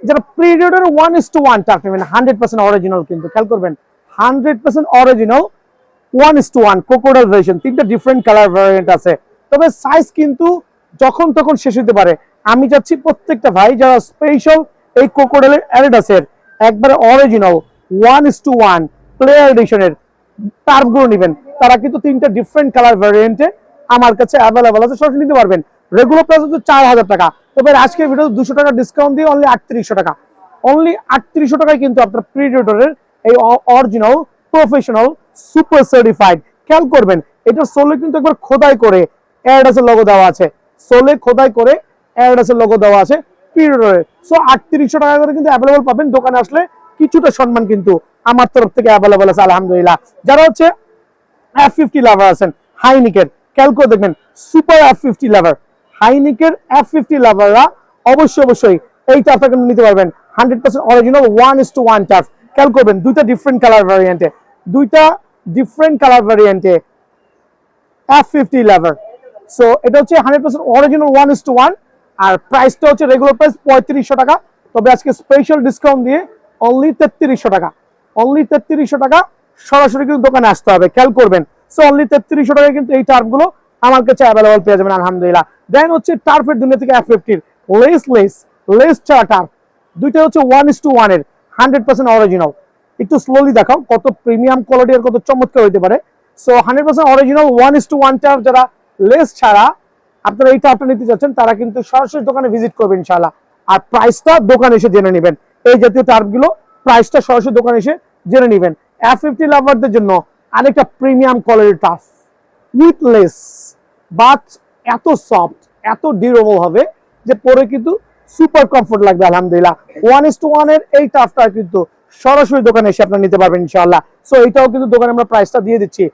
যারা predator 1:1 turf নেবেন 100% original, কিন্তু খেয়াল করবেন 100% অরিজিনাল 1:1 ক্রোকোডাইল ভার্সন, তিনটা ডিফারেন্ট কালার ভ্যারিয়েন্ট আছে, তবে সাইজ কিন্তু যখন তখন শেষ হতে পারে। আমি চাচ্ছি প্রত্যেকটা ভাই যারা স্পেশাল এই ক্রোকোডাইলের অ্যাডিডাসের একবারে অরিজিনাল 1:1 প্লেয়ার এডিশনের টার্ফগুলো নেবেন, তারা কিন্তু তিনটা ডিফারেন্ট কালার ভ্যারিয়েন্টে আমার কাছে অ্যাভেলেবল আছে, সরাসরি নিতে পারবেন। রেগুলার প্রাইস হচ্ছে 4000 টাকা, তবে আজকের ভিডিও 200 টাকা ডিসকাউন্ট দিয়ে অনলি 3800 টাকা, অনলি 3800 টাকায় কিন্তু আপনার প্রিডেটরের এই অরিজিনাল প্রফেশনাল সুপার সার্টিফাইড। খেয়াল করবেন এটা সোলে কিন্তু একবার খোদাই করে অ্যাডিডাসের লোগো দেওয়া আছে, সোলে খোদাই করে অ্যাডিডাসের লোগো দেওয়া আছে প্রিডেটরে। সো 3800 টাকা করে কিন্তু অ্যাভেলেবল পাবেন। দোকানে আসলে কিছুটা সম্মান কিন্তু আমার তরফ থেকে অ্যাভেলেবল আছে আলহামদুলিল্লাহ। যারা হচ্ছে F50 লাভার আছেন হাইনিকের, খেয়াল করে দেখবেন সুপার F50 লাভার, হাইনিকের F50 লাভাররা অবশ্যই এই টার্ফটা কিন্তু নিতে পারবেন 100% অরিজিনাল 1:1 টার্ফ। খেয়াল করবেন দুইটা ডিফারেন্ট কালার ভ্যারিয়েন্টে F50 লাভার। সো এটা হচ্ছে 100% অরিজিনাল 1:1, আর প্রাইসটা হচ্ছে রেগুলার প্রাইস 3500 টাকা, তবে আজকে স্পেশাল ডিসকাউন্ট দিয়ে অনলি 3300 টাকা, অনলি 3300 টাকা। সরাসরি কিন্তু দোকানে আসতে হবে, খেয়াল করবেন। সো অনলি 3300 টাকায় কিন্তু এই টার্ফগুলো আমার কাছে অ্যাভেলেবল পেয়ে যাবেন আলহামদুলিল্লাহ। দেন হচ্ছে টার্ফের দুনিয়া থেকে F50 লেস ছাড়া টার্ফ, দুইটা হচ্ছে 1:1 এর 100% অরিজিনাল। একটু স্লোলি দেখাও কত প্রিমিয়াম কোয়ালিটি আর কত চমৎকার হতে পারে। সো 100% অরিজিনাল 1:1 টার্ফ যারা লেস ছাড়া আপনারা এই টার্ফটা নিতে চাচ্ছেন, তারা কিন্তু সরাসরি দোকানে ভিজিট করবেন ইনশাআল্লাহ। আর প্রাইসটা দোকানে এসে জেনে নেবেন, এই জাতীয় টার্ফগুলো প্রাইসটা সরাসরি দোকানে এসে জেনে নেবেন। F50 লাভারদের জন্য আরেকটা প্রিমিয়াম কোয়ালিটির টার্ফ উইথ লেস, বাট এত সফট এত ডিউরেবল হবে যে পরে কিন্তু সুপার কমফোর্ট লাগবে আলহামদুলিল্লাহ। 1:1 এর এই টার্ফটা কিন্তু সরাসরি দোকানে এসে আপনারা নিতে পারবেন ইনশাআল্লাহ। সো এটাও কিন্তু দোকানে আমরা প্রাইসটা দিয়ে দিচ্ছি।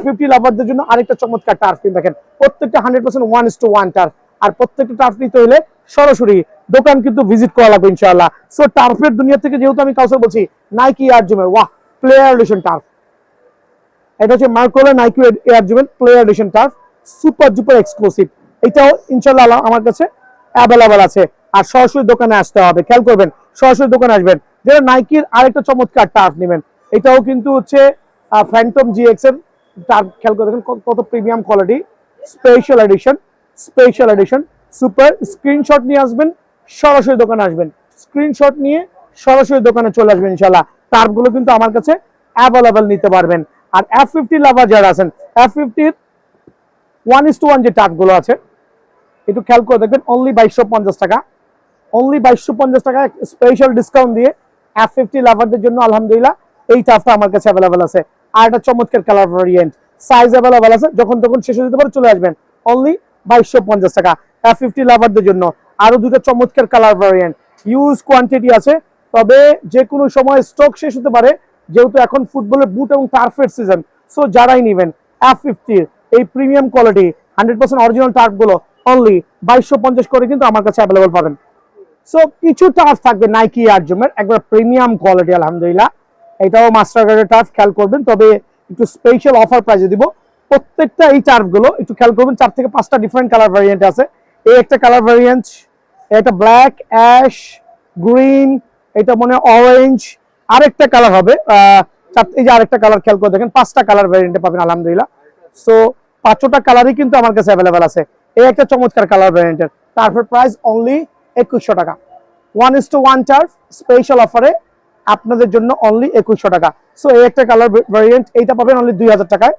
F50 লাভারদের জন্য আরেকটা চমৎকার টার্ফ কিন্তু দেখেন, প্রত্যেকটা 100% 1:1 টার্ফ, আর প্রত্যেকটা টার্ফ নিতে হলে সরাসরি দোকান কিন্তু ভিজিট করা লাগবে ইনশাআল্লাহ। সো টার্ফের দুনিয়া থেকে যেহেতু আমি কাউসার বলছি, নাইকি এয়ার জুমের ওয়াহ প্লেয়ার এডিশন টার্ফ, এটা হচ্ছে মার্কোলা নাইকি এয়ার জুমের player edition turf, super duper exclusive. এটাও ইনশাআল্লাহ আমার কাছে অ্যাভেলেবল আছে, আর সরাসরি দোকানে আসতে হবে। খেয়াল করবেন সরাসরি দোকানে আসবেন। যারা নাইকির আরেকটা চমৎকার টার্ফ নেবেন, এটাও কিন্তু হচ্ছে ফ্যান্টম GX এর টার্ফ। খেয়াল করে দেখেন কত premium quality, special edition super. Screenshot নিয়ে আসবেন, সরাসরি দোকানে আসবেন, স্ক্রিনশট নিয়ে সরাসরি দোকানে চলে আসবেন ইনশাআল্লাহ। টার্ফগুলো কিন্তু আমার কাছে অ্যাভেলেবল নিতে পারবেন। আর F50 লাভার যারা আছেন, F50 1:1 যে টার্ফগুলো আছে একটু খেয়াল করে দেখবেন, অনলি 2250 টাকা, অনলি 2250 টাকা স্পেশাল ডিসকাউন্ট দিয়ে F50 লাভারদের জন্য আলহামদুলিল্লাহ এই টার্ফটা আমার কাছে অ্যাভেলেবল আছে। আর একটা চমৎকার কালার ভেরিয়েন্ট, সাইজ অ্যাভেলেবল আছে, যখন তখন শেষ হয়ে যেতে পারে, চলে আসবেন অনলি 2250 টাকা F50 লাভারদের জন্য। আরো দুটো চমৎকার কালার ভেরিয়েন্ট, ইউজ কোয়ান্টিটি আছে, তবে যে কোনো সময় স্টক শেষ হতে পারে, যেহেতু এখন ফুটবলের বুট এবং টার্ফের সিজন। সো যারাই নেবেন F50 এই প্রিমিয়াম কোয়ালিটি 100% অরিজিনাল টার্ফগুলো অনলি 2250 করে কিন্তু আমার কাছে অ্যাভেলেবল পাবেন। সো কিছু টার্ফ থাকবে নাইকি এয়ার জুমের একবার প্রিমিয়াম কোয়ালিটি আলহামদুলিল্লাহ, এটাও মাস্টার গ্রেডের টার্ফ, খেয়াল করবেন। তবে একটু স্পেশাল অফার প্রাইসে দিব প্রত্যেকটা এই টার্ফগুলো। একটু খেয়াল করবেন 4 থেকে 5টা ডিফারেন্ট কালার ভ্যারিয়েন্ট আছে। এই একটা কালার ভ্যারিয়েন্ট, এটা ব্ল্যাক, অ্যাশ, গ্রিন, এটা মনে হয় অরেঞ্জ, আরেকটা কালার হবে এই যে আরেকটা কালার, খেয়াল করে দেখেন 5টা কালার ভ্যারিয়েন্টে পাবেন আলহামদুলিল্লাহ। সো 5টা কালারই কিন্তু আমার কাছে অ্যাভেলেবল আছে। এই একটা চমৎকার কালার ভ্যারিয়েন্টের টার্ফের প্রাইস অনলি 2100 টাকা, 1:1 টার্ফ স্পেশাল অফারে আপনাদের জন্য অনলি 2100 টাকা। সো এই একটা কালার ভ্যারিয়েন্ট, এইটা পাবেন অনলি 2000 টাকায়।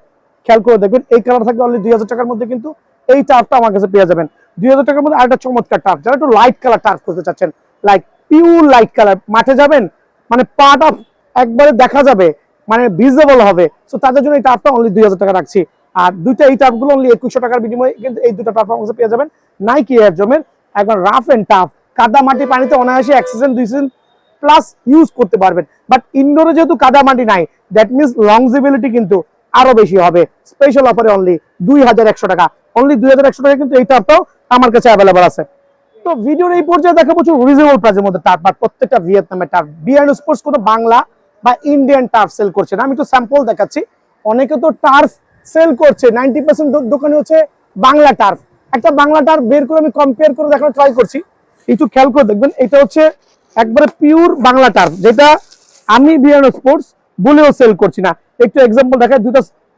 খেয়াল করে দেখবেন এই কালার থাকবে অনলি 2000 টাকার মধ্যে, কিন্তু এই টার্ফটা আমার কাছে পেয়ে যাবেন 2000 টাকার মধ্যে। আরেকটা চমৎকার টার্ফ, যারা একটু লাইট কালার টার্ফ করতে চাচ্ছেন, লাইক পিওর লাইট কালার, মাঠে যাবেন মানে পাটা একবারে দেখা যাবে, মানে ভিজিবল হবে, সো তাদের জন্য এই টার্ফটা অনলি 2000 টাকা রাখছি। আর দুইটা এই টার্ফগুলো অনলি 2100 টাকার বিনিময়ে কিন্তু এই দুটো টার্ফ আমাকে পেয়ে যাবেন নাইকি এয়ার জুমের একবার রাফ এন্ড টাফ, কাদা মাটি পানিতে অনায়াসে 1 সিজন 2 সিজন প্লাস ইউজ করতে পারবেন। বাট ইনডোরে যেহেতু কাদা মাটি নাই, দ্যাট মিনস লংজিবিলিটি কিন্তু আরো বেশি হবে। স্পেশাল অফারে অনলি 2100 টাকা, অনলি 2100 টাকা কিন্তু এই টার্ফটাও আমার কাছে অ্যাভেলেবল আছে। তো ভিডিওর এই পর্যায়ে দেখাবো রিজনেবল প্রাইসের মধ্যে টার্ফ, বাট প্রত্যেকটা ভিয়েতনামের টার্ফ। বিআরএন স্পোর্টস কোনো বাংলা বা ইন্ডিয়ান টার্ফ সেল করছে না, আমি একটু স্যাম্পল দেখাচ্ছি। অনেকে তো টার্ফ সেল করছে, 90% দোকানে হচ্ছে বাংলা টার্ফ। একটা বাংলা টার্ফ বের করে আমি কম্পেয়ার করে দেখানোর ট্রাই করছি, একটু খেয়াল করে দেখবেন। এটা হচ্ছে একবারে পিওর বাংলা টার্ফ, যেটা আমি বিয়ানো স্পোর্টস বলেও সেল করছি না। একটু এক্সাম্পল দেখায়,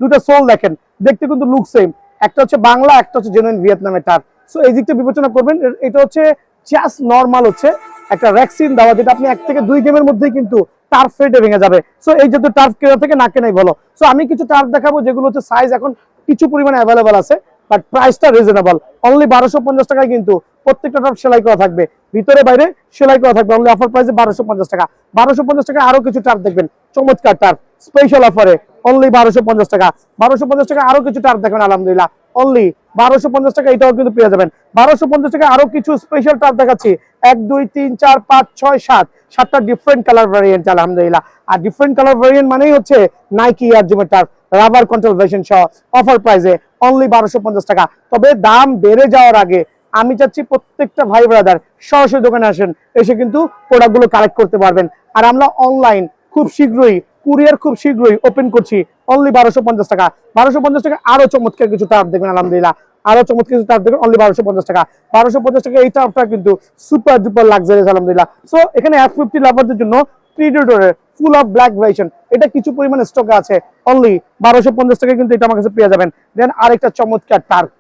দুটা সোল দেখেন, দেখতে কিন্তু লুক সেম, একটা হচ্ছে বাংলা, একটা হচ্ছে জেনুইন ভিয়েতনামের টার্ফ। সো এই দিকটা বিবেচনা করবেন। এটা হচ্ছে জাস্ট নর্মাল হচ্ছে একটা ভ্যাকসিন দেওয়া, যেটা আপনি 1 থেকে 2 গেমের মধ্যেই কিন্তু টার্ফ ফেটে ভেঙে যাবে। সো এই যেহেতু টার্ফ কেনা থেকে না কেনাই ভালো। সো আমি কিছু টার্ফ দেখাবো যেগুলো হচ্ছে সাইজ এখন কিছু পরিমাণে অ্যাভেলেবল আছে, বাট প্রাইসটা রিজনেবল। অনলি 1250 টাকায় কিন্তু প্রত্যেকটা টার্ফ সেলাই করা থাকবে, ভিতরে বাইরে সেলাই করা থাকবে। অনলি অফার প্রাইসে 1250 টাকা। 1250 টাকা আরো কিছু টার্ফ দেখবেন, চমৎকার টার্ফ স্পেশাল অফারে অনলি 1250 টাকা। 1250 টাকা আরো কিছু টার্ফ দেখবেন, আলহামদুলিল্লাহ অনলি 1250 টাকা এটাও কিন্তু পেয়ে যাবেন। 1250 টাকা আরো কিছু স্পেশাল টার্ফ দেখাচ্ছি, 1 2 3 4 5 6 7 7টা ডিফারেন্ট কালার ভ্যারিয়েন্ট, আলহামদুলিল্লাহ। আর ডিফারেন্ট কালার ভ্যারিয়েন্ট মানেই হচ্ছে নাইকি এয়ার জুমের টার্ফ, রাবার কন্ট্রোল ভার্সন সহ অফার প্রাইসে অনলি 1250 টাকা। তবে দাম বেড়ে যাওয়ার আগে আমি চাচ্ছি প্রত্যেকটা ভাই ব্রাদার সরাসরি দোকানে আসেন, এসে কিন্তু প্রোডাক্টগুলো কালেক্ট করতে পারবেন। আর আমরা অনলাইন খুব শীঘ্রই, কুরিয়ার খুব শীঘ্রই ওপেন করছি অনলি 1250 টাকা। 1250 টাকা আরো চমৎকার কিছু টার্ফ দেখবেন, আলহামদুলিল্লাহ আরো চমৎকার কিছু টার্ফ দেখবেন অনলি 1250 টাকা। 1250 টাকা এই টার্ফটা কিন্তু সুপার ডুপার লাক্সারিয়াস, আলহামদুলিল্লাহ। সো এখানে F50 লাভারদের জন্য প্রিডেটরের ফুল অফ ব্ল্যাক ভার্সন, এটা কিছু পরিমাণে স্টকে আছে, অনলি 1250 টাকা কিন্তু এটা আমার কাছে পেয়ে যাবেন। দেন আরেকটা চমৎকার টার্ফ,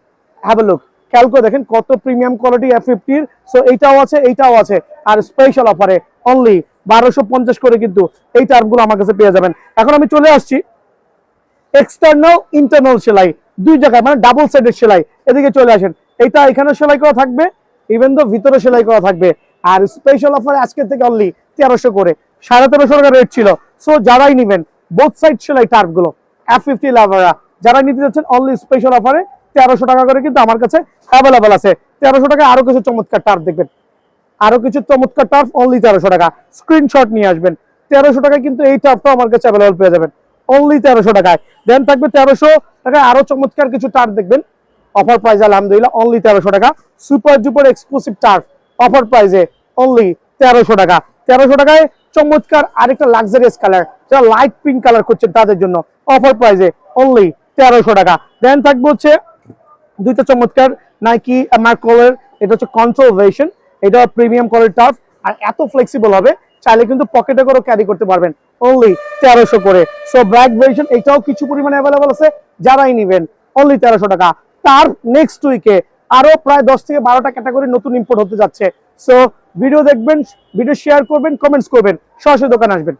হ্যাভ এ লুক, খেয়াল করে দেখেন কত প্রিমিয়াম কোয়ালিটি F50 এর। সো এইটাও আছে, এইটাও আছে, আর স্পেশাল অফারে অনলি 1250 করে কিন্তু এই টার্ফগুলো আমার কাছে পেয়ে যাবেন। এখন আমি চলে আসছি এক্সটার্নাল ইন্টারনাল সেলাই দুই জায়গায়, মানে ডাবল সাইডের সেলাই। এদিকে চলে আসেন, এটা এখানে সেলাই করা থাকবে, ইভেন তো ভিতরে সেলাই করা থাকবে। আর স্পেশাল অফারে আজকে থেকে অনলি 1300 করে, 1350 টাকা রেট ছিল। সো যারাই নেবেন বোথ সাইড সেলাই টার্ফ গুলো F50 লাভাররা যারা নিতে যাচ্ছেন, অনলি স্পেশাল অফারে 1300 টাকা করে কিন্তু আমার কাছে অ্যাভেলেবল আছে। 1300 টাকা আরো কিছু চমৎকার টার্ফ দেখবেন, আরো কিছু চমৎকার টার্ফ অনলি 1300 টাকা। স্ক্রিনশট নিয়ে আসবেন, 1300 টাকায় কিন্তু এই টার্ফটা আমার কাছে অ্যাভেলেবল পেয়ে যাবেন অনলি 1300 টাকায়। দেন থাকবে 1300 টাকায় আরো চমৎকার কিছু টার্ফ দেখবেন, অফার প্রাইস আলহামদুলিল্লাহ অনলি 1300 টাকা। Super duper exclusive turf offer প্রাইসে অনলি 1300 টাকা। 1300 টাকায় চমৎকার আরেকটা লাক্সারিয়াস কালার, যারা লাইট পিঙ্ক কালার করছেন তাদের জন্য অফার প্রাইসে অনলি 1300 টাকা। দেন থাকবে হচ্ছে দুইটা চমৎকার নাইকি ম্যাককলের, এটা হচ্ছে কন্ট্রোল ভার্সন, এটা প্রিমিয়াম কোয়ালিটি টার্ফ, আর এত ফ্লেক্সিবল হবে চাইলে কিন্তু পকেটে করে ক্যারি করতে পারবেন অনলি 1300 করে। সো ব্ল্যাক ভার্সন এটাও কিছু পরিমাণে অ্যাভেলেবল আছে, যারাই নেবেন অনলি 1300 টাকা। তার নেক্সট উইকে আরো প্রায় 10 থেকে 12টা ক্যাটাগরি নতুন ইম্পোর্ট হতে যাচ্ছে। সো ভিডিও দেখবেন, ভিডিও শেয়ার করবেন, কমেন্টস করবেন, সরাসরি দোকানে আসবেন।